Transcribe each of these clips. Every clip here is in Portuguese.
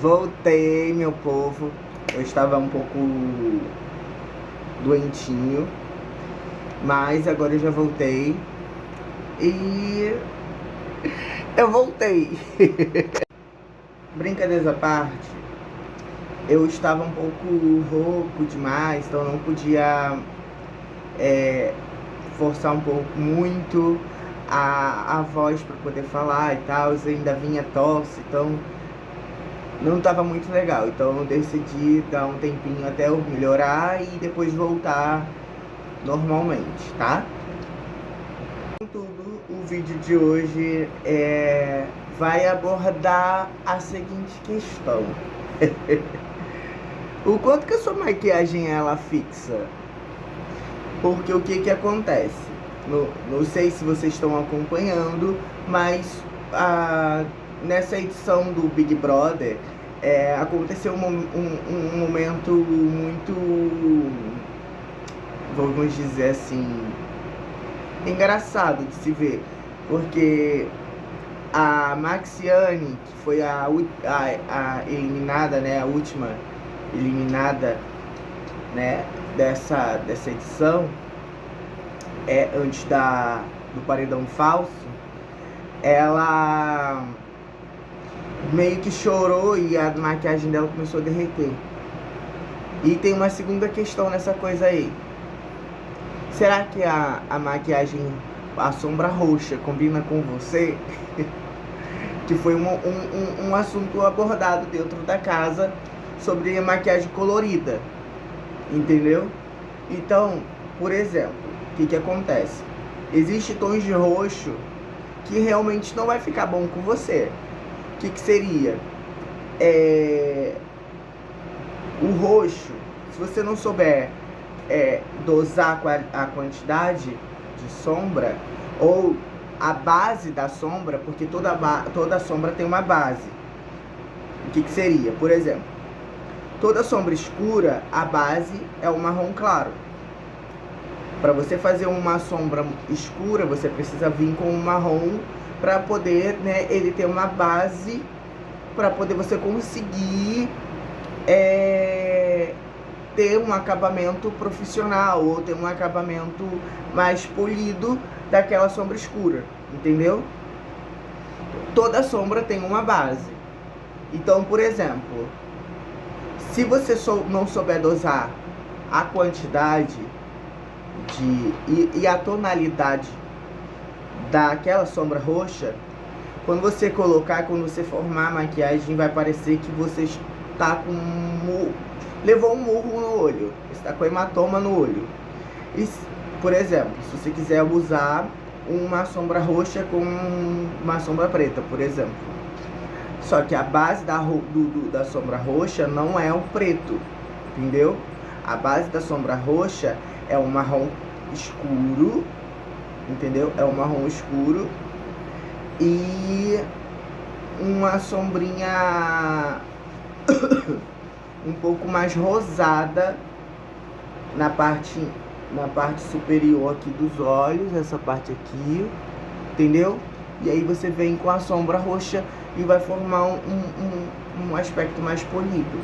Voltei, meu povo. Eu estava um pouco doentinho, mas agora eu já voltei. E eu voltei. Brincadeiras à parte, eu estava um pouco rouco demais, então não podia forçar um pouco muito a voz para poder falar e tal. Eu ainda vinha tosse, então não estava muito legal. Então eu decidi dar um tempinho até eu melhorar e depois voltar normalmente, tá? Contudo, o vídeo de hoje vai abordar a seguinte questão. O quanto que a sua maquiagem ela fixa? Porque o que acontece? Não sei se vocês estão acompanhando, mas nessa edição do Big Brother aconteceu um momento muito, vamos dizer assim, engraçado de se ver, porque a Maxiane, que foi a eliminada, né, a última eliminada, né, dessa edição, antes do paredão falso, ela meio que chorou e a maquiagem dela começou a derreter. E tem uma segunda questão nessa coisa aí. Será que a maquiagem, a sombra roxa, combina com você? Que foi um assunto abordado dentro da casa sobre a maquiagem colorida, entendeu? Então, por exemplo, o que acontece? Existem tons de roxo que realmente não vai ficar bom com você. O que seria? O roxo, se você não souber dosar a quantidade de sombra ou a base da sombra, porque toda sombra tem uma base. O que seria? Por exemplo, toda sombra escura, a base é o marrom claro. Para você fazer uma sombra escura, você precisa vir com um marrom para poder, né, ele ter uma base para poder você conseguir ter um acabamento profissional ou ter um acabamento mais polido daquela sombra escura, entendeu? Toda sombra tem uma base. Então, por exemplo, se você não souber dosar a quantidade e a tonalidade daquela sombra roxa, quando você colocar, quando você formar a maquiagem, vai parecer que você está levou um murro no olho, está com hematoma no olho. E, por exemplo, se você quiser usar uma sombra roxa com uma sombra preta, por exemplo, só que a base da sombra roxa não é o preto, entendeu? A base da sombra roxa é um marrom escuro, entendeu? É um marrom escuro e uma sombrinha um pouco mais rosada na parte superior aqui dos olhos, essa parte aqui, entendeu? E aí você vem com a sombra roxa e vai formar um aspecto mais polido,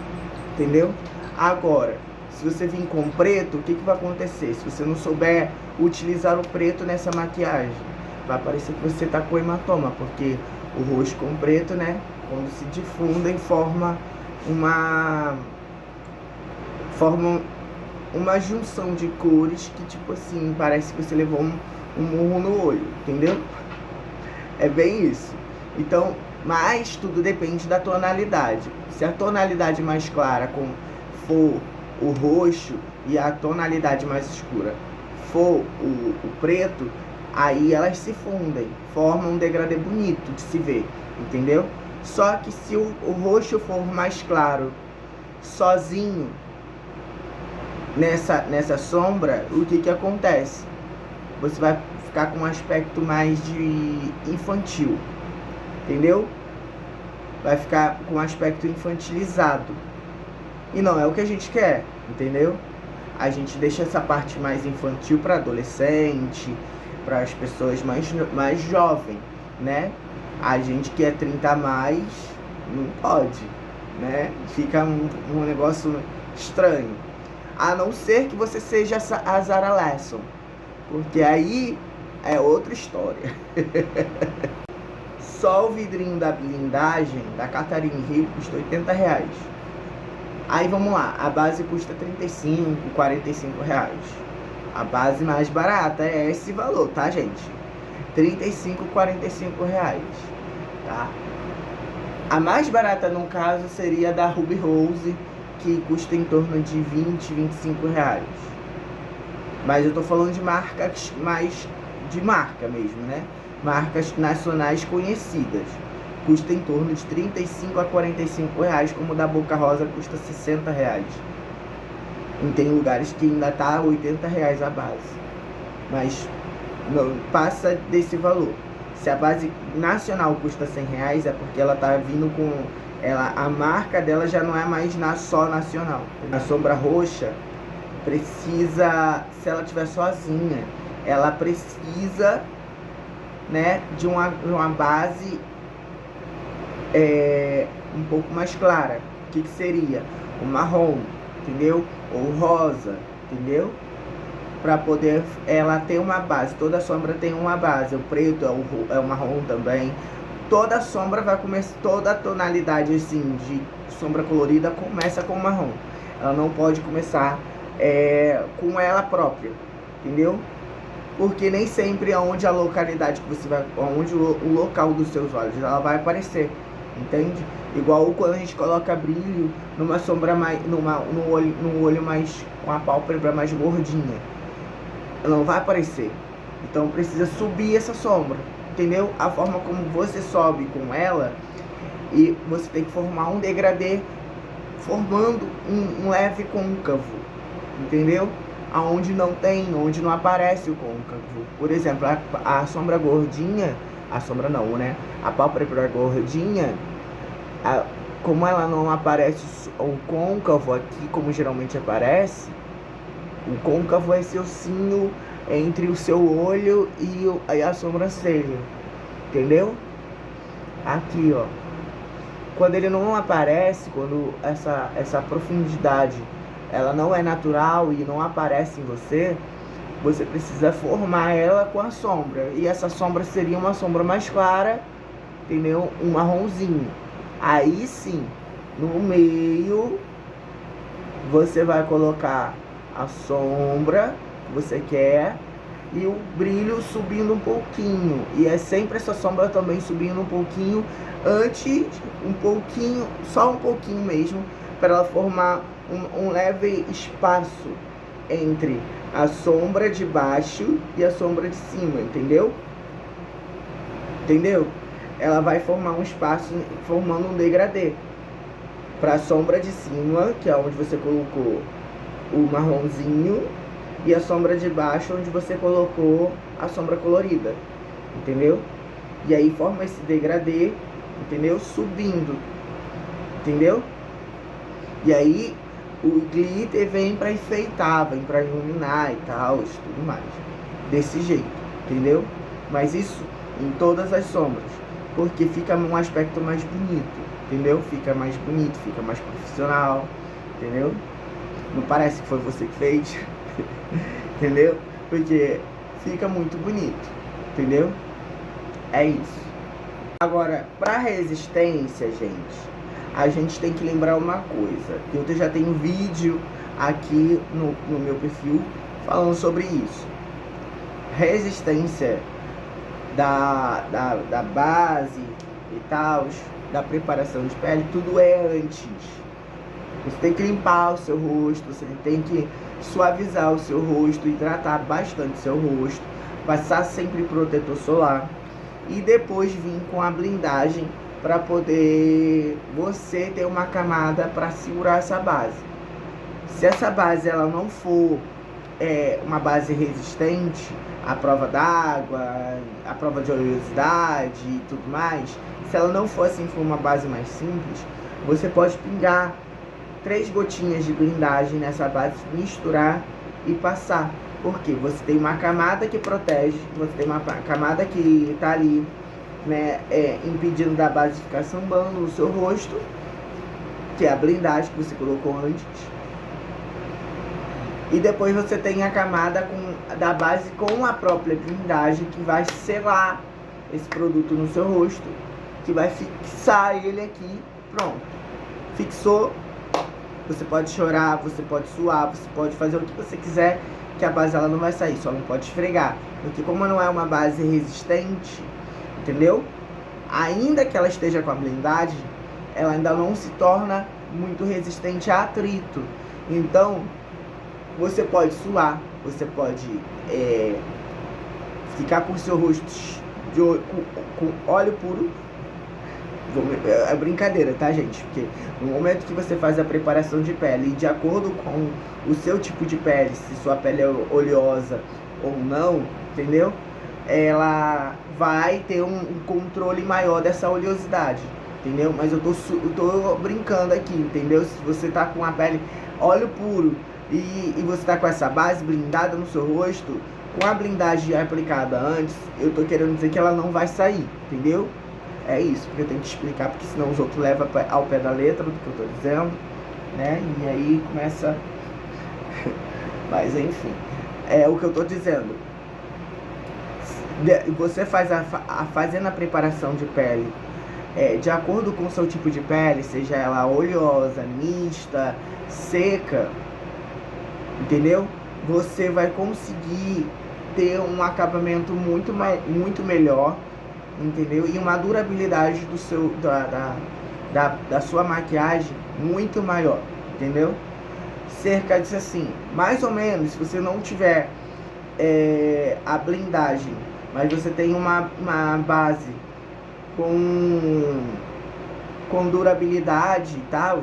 entendeu? Agora, se você vir com preto, o que vai acontecer? Se você não souber utilizar o preto nessa maquiagem, vai parecer que você tá com hematoma, porque o roxo com preto, né, quando se difundem, forma uma junção de cores que, tipo assim, parece que você levou um murro no olho, entendeu? É bem isso. Então, mas tudo depende da tonalidade. Se a tonalidade mais clara for o roxo e a tonalidade mais escura for o preto, aí elas se fundem, formam um degradê bonito de se ver, entendeu? Só que se o roxo for mais claro sozinho nessa sombra, o que acontece? Você vai ficar com um aspecto mais de infantil, entendeu? Vai ficar com um aspecto infantilizado. E não é o que a gente quer, entendeu? A gente deixa essa parte mais infantil para adolescente, para as pessoas mais jovens, né? A gente que é 30 a mais não pode, né? Fica um negócio estranho. A não ser que você seja a Zara Larsson, porque aí é outra história. Só o vidrinho da blindagem da Catarina Rio custa R$80. Aí vamos lá, a base custa R$35, R$45. A base mais barata é esse valor, tá, gente? R$35, R$45, tá? A mais barata, no caso, seria da Ruby Rose, que custa em torno de R$20, R$25. Mas eu tô falando de marcas mais de marca mesmo, né? Marcas nacionais conhecidas. Custa em torno de R$35 a R$45, como o da Boca Rosa custa R$60. E tem lugares que ainda tá R$80 a base. Mas não passa desse valor. Se a base nacional custa R$100, é porque ela tá vindo com... a marca dela já não é mais só nacional. A sombra roxa precisa, se ela estiver sozinha, ela precisa, né, de uma base um pouco mais clara. O que seria? O marrom, entendeu? Ou rosa, entendeu? Para poder ela ter uma base. Toda sombra tem uma base. O preto é o marrom também. Toda sombra vai começar, toda tonalidade assim de sombra colorida começa com marrom. Ela não pode começar com ela própria, entendeu? Porque nem sempre aonde a localidade que você vai, aonde o local dos seus olhos, ela vai aparecer, entende? Igual quando a gente coloca brilho numa sombra mais, no olho mais, com a pálpebra mais gordinha, ela não vai aparecer. Então precisa subir essa sombra, entendeu? A forma como você sobe com ela, e você tem que formar um degradê, formando um leve côncavo, entendeu? Aonde não tem, onde não aparece o côncavo. Por exemplo, a sombra gordinha, a sombra não, né? A pálpebra gordinha, como ela não aparece o côncavo aqui, como geralmente aparece, o côncavo é esse ossinho entre o seu olho e a sobrancelha, entendeu? Aqui, ó. Quando ele não aparece, quando essa profundidade ela não é natural e não aparece em você, você precisa formar ela com a sombra. E essa sombra seria uma sombra mais clara, entendeu? Um marronzinho. Aí sim, no meio, você vai colocar a sombra que você quer e o brilho subindo um pouquinho. E é sempre essa sombra também subindo um pouquinho, antes, um pouquinho, só um pouquinho mesmo, para ela formar um leve espaço entre a sombra de baixo e a sombra de cima, entendeu? Entendeu? Ela vai formar um espaço, formando um degradê para a sombra de cima, que é onde você colocou o marronzinho, e a sombra de baixo, onde você colocou a sombra colorida, entendeu? E aí forma esse degradê, entendeu? Subindo, entendeu? E aí o glitter vem para enfeitar, vem para iluminar e tal, tudo mais. Desse jeito, entendeu? Mas isso em todas as sombras, porque fica um aspecto mais bonito, entendeu? Fica mais bonito, fica mais profissional, entendeu? Não parece que foi você que fez, entendeu? Porque fica muito bonito, entendeu? É isso. Agora, para resistência, gente, a gente tem que lembrar uma coisa, que eu já tenho vídeo aqui no meu perfil falando sobre isso. Resistência da base e tal, da preparação de pele, tudo é antes. Você tem que limpar o seu rosto, você tem que suavizar o seu rosto, hidratar bastante o seu rosto, passar sempre protetor solar e depois vir com a blindagem para poder você ter uma camada para segurar essa base. Se essa base ela não for uma base resistente à prova d'água, à prova de oleosidade e tudo mais, se ela não for assim, for uma base mais simples, você pode pingar 3 gotinhas de blindagem nessa base, misturar e passar. Porque você tem uma camada que protege, você tem uma camada que está ali, né, impedindo da base ficar sambando no seu rosto. que é a blindagem que você colocou antes. E depois você tem a camada da base com a própria blindagem, que vai selar esse produto no seu rosto, que vai fixar ele aqui. Pronto. Fixou. Você pode chorar, você pode suar, você pode fazer o que você quiser, que a base ela não vai sair, só não pode esfregar. Porque como não é uma base resistente, entendeu? Ainda que ela esteja com a blindagem, ela ainda não se torna muito resistente a atrito. Então, você pode suar, você pode ficar com o seu rosto com óleo puro. É brincadeira, tá, gente? Porque no momento que você faz a preparação de pele, e de acordo com o seu tipo de pele, se sua pele é oleosa ou não, entendeu? Ela vai ter um controle maior dessa oleosidade, entendeu? Mas eu tô brincando aqui, entendeu? Se você tá com a pele óleo puro e você tá com essa base blindada no seu rosto, com a blindagem aplicada antes, eu tô querendo dizer que ela não vai sair, entendeu? É isso, porque eu tenho que explicar, porque senão os outros levam ao pé da letra do que eu tô dizendo, né? E aí começa... Mas enfim, é o que eu tô dizendo. Você fazendo a preparação de pele de acordo com o seu tipo de pele, seja ela oleosa, mista, seca, entendeu? Você vai conseguir ter um acabamento muito melhor, entendeu? E uma durabilidade da sua maquiagem muito maior, entendeu? Cerca de assim, mais ou menos, se você não tiver a blindagem, mas você tem uma base com durabilidade e tal,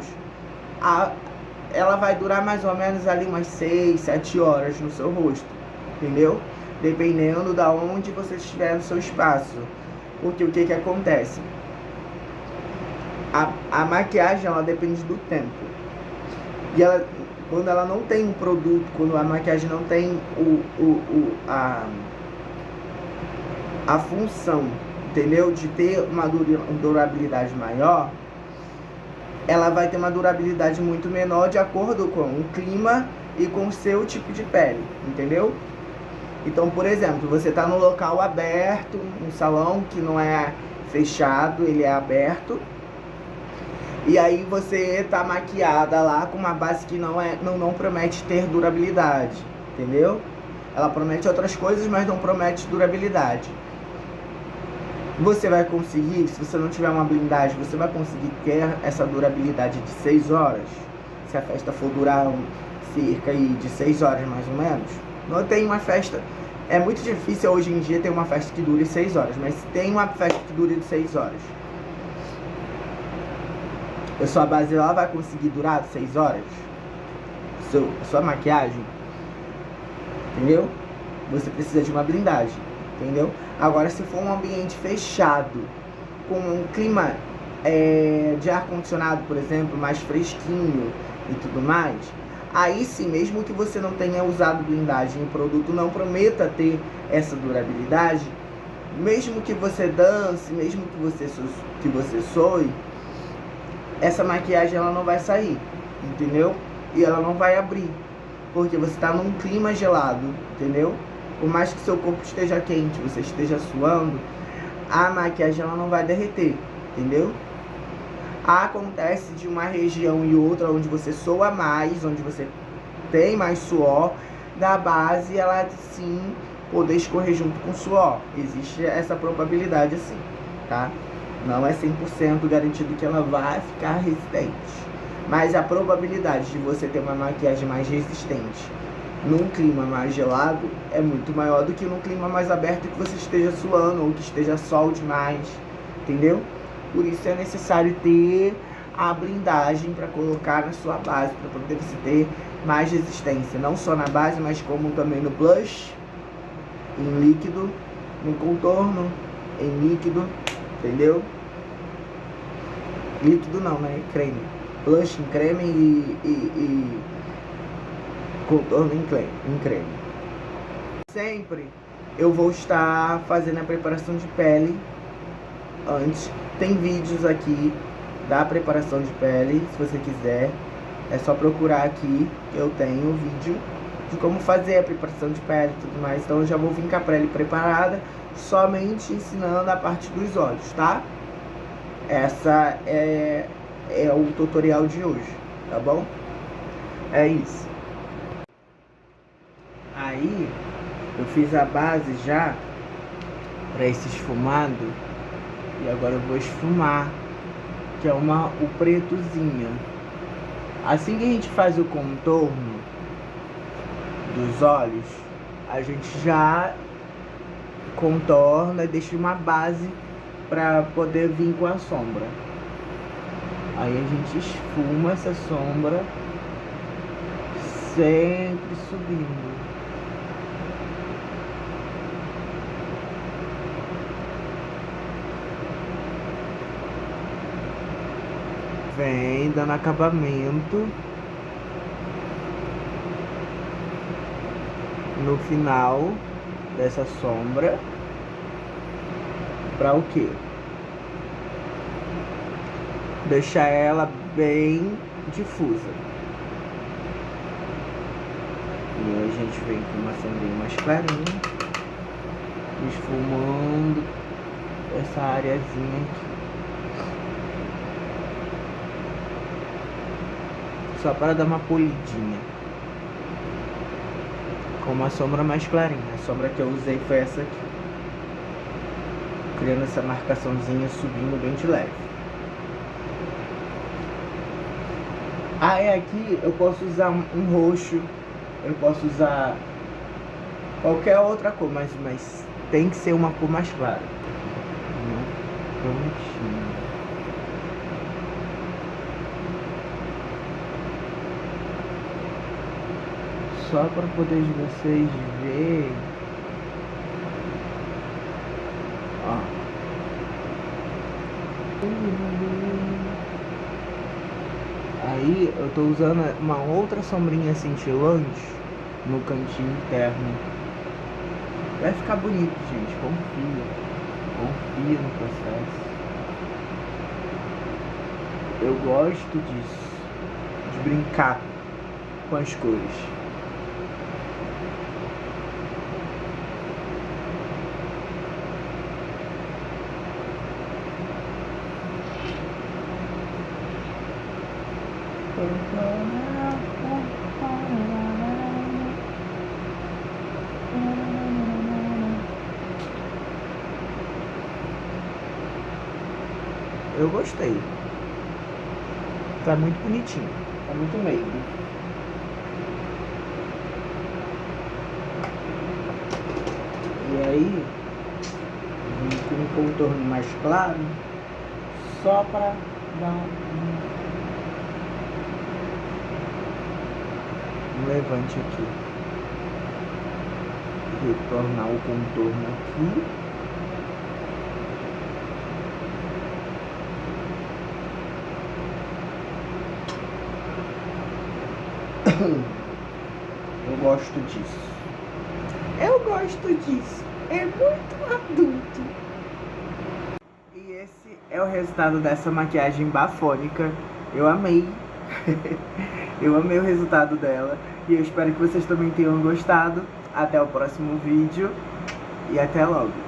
ela vai durar mais ou menos ali umas 6, 7 horas no seu rosto, entendeu? Dependendo da onde você estiver no seu espaço. Porque o que acontece? A maquiagem, ela depende do tempo. E quando ela não tem um produto, quando a maquiagem não tem a função, entendeu? De ter uma durabilidade maior, ela vai ter uma durabilidade muito menor de acordo com o clima e com o seu tipo de pele, entendeu? Então, por exemplo, você está no local aberto, um salão que não é fechado, ele é aberto. E aí você está maquiada lá com uma base que não promete ter durabilidade, entendeu? Ela promete outras coisas, mas não promete durabilidade. Você vai conseguir, se você não tiver uma blindagem, você vai conseguir ter essa durabilidade de 6 horas? Se a festa for durar cerca de 6 horas mais ou menos? Não tem uma festa... É muito difícil hoje em dia ter uma festa que dure 6 horas, mas tem uma festa que dure 6 horas. A sua base lá vai conseguir durar 6 horas? Sua maquiagem? Entendeu? Você precisa de uma blindagem, entendeu? Agora, se for um ambiente fechado, com um clima de ar-condicionado, por exemplo, mais fresquinho e tudo mais, aí sim, mesmo que você não tenha usado blindagem, o produto não prometa ter essa durabilidade, mesmo que você dance, mesmo que você soe, essa maquiagem ela não vai sair, entendeu? E ela não vai abrir, porque você está num clima gelado, entendeu? Por mais que seu corpo esteja quente, você esteja suando, a maquiagem ela não vai derreter, entendeu? Acontece de uma região e outra onde você soa mais, onde você tem mais suor, da base ela sim poder escorrer junto com o suor. Existe essa probabilidade assim, tá? Não é 100% garantido que ela vai ficar resistente, mas a probabilidade de você ter uma maquiagem mais resistente num clima mais gelado é muito maior do que num clima mais aberto que você esteja suando ou que esteja sol demais, entendeu? Por isso é necessário ter a blindagem para colocar na sua base, para poder você ter mais resistência, não só na base, mas como também no blush, em líquido, no contorno, em líquido, entendeu? Líquido não, né? Creme. Blush em creme e contorno em creme. Sempre eu vou estar fazendo a preparação de pele antes. Tem vídeos aqui da preparação de pele. Se você quiser, é só procurar aqui que eu tenho o vídeo de como fazer a preparação de pele e tudo mais. Então eu já vou vir com a pele preparada, somente ensinando a parte dos olhos, tá? Essa é o tutorial de hoje, tá bom? É isso. Aí eu fiz a base já para esse esfumado e agora eu vou esfumar, que é o pretozinho. Assim que a gente faz o contorno dos olhos, a gente já contorna e deixa uma base para poder vir com a sombra. Aí a gente esfuma essa sombra, sempre subindo. Vem dando acabamento no final dessa sombra. Pra o quê? Deixar ela bem difusa. E aí a gente vem com uma sombrinha mais clarinha, esfumando essa areazinha aqui. Só para dar uma polidinha. Com uma sombra mais clarinha. A sombra que eu usei foi essa aqui. Criando essa marcaçãozinha, subindo bem de leve. Aí aqui eu posso usar um roxo, eu posso usar qualquer outra cor, mas tem que ser uma cor mais clara. Prontinho. Só para poder vocês verem. Ó. Aí eu tô usando uma outra sombrinha cintilante no cantinho interno. Vai ficar bonito, gente. Confia. Confia no processo. Eu gosto disso. De brincar com as cores. Eu gostei. Tá muito bonitinho. Tá muito meio. E aí, com um contorno mais claro, só para dar um levante aqui. Retornar o contorno aqui. Eu gosto disso. Eu gosto disso. É muito adulto. E esse é o resultado dessa maquiagem bafônica. Eu amei. Eu amei o resultado dela. E eu espero que vocês também tenham gostado. Até o próximo vídeo. E até logo.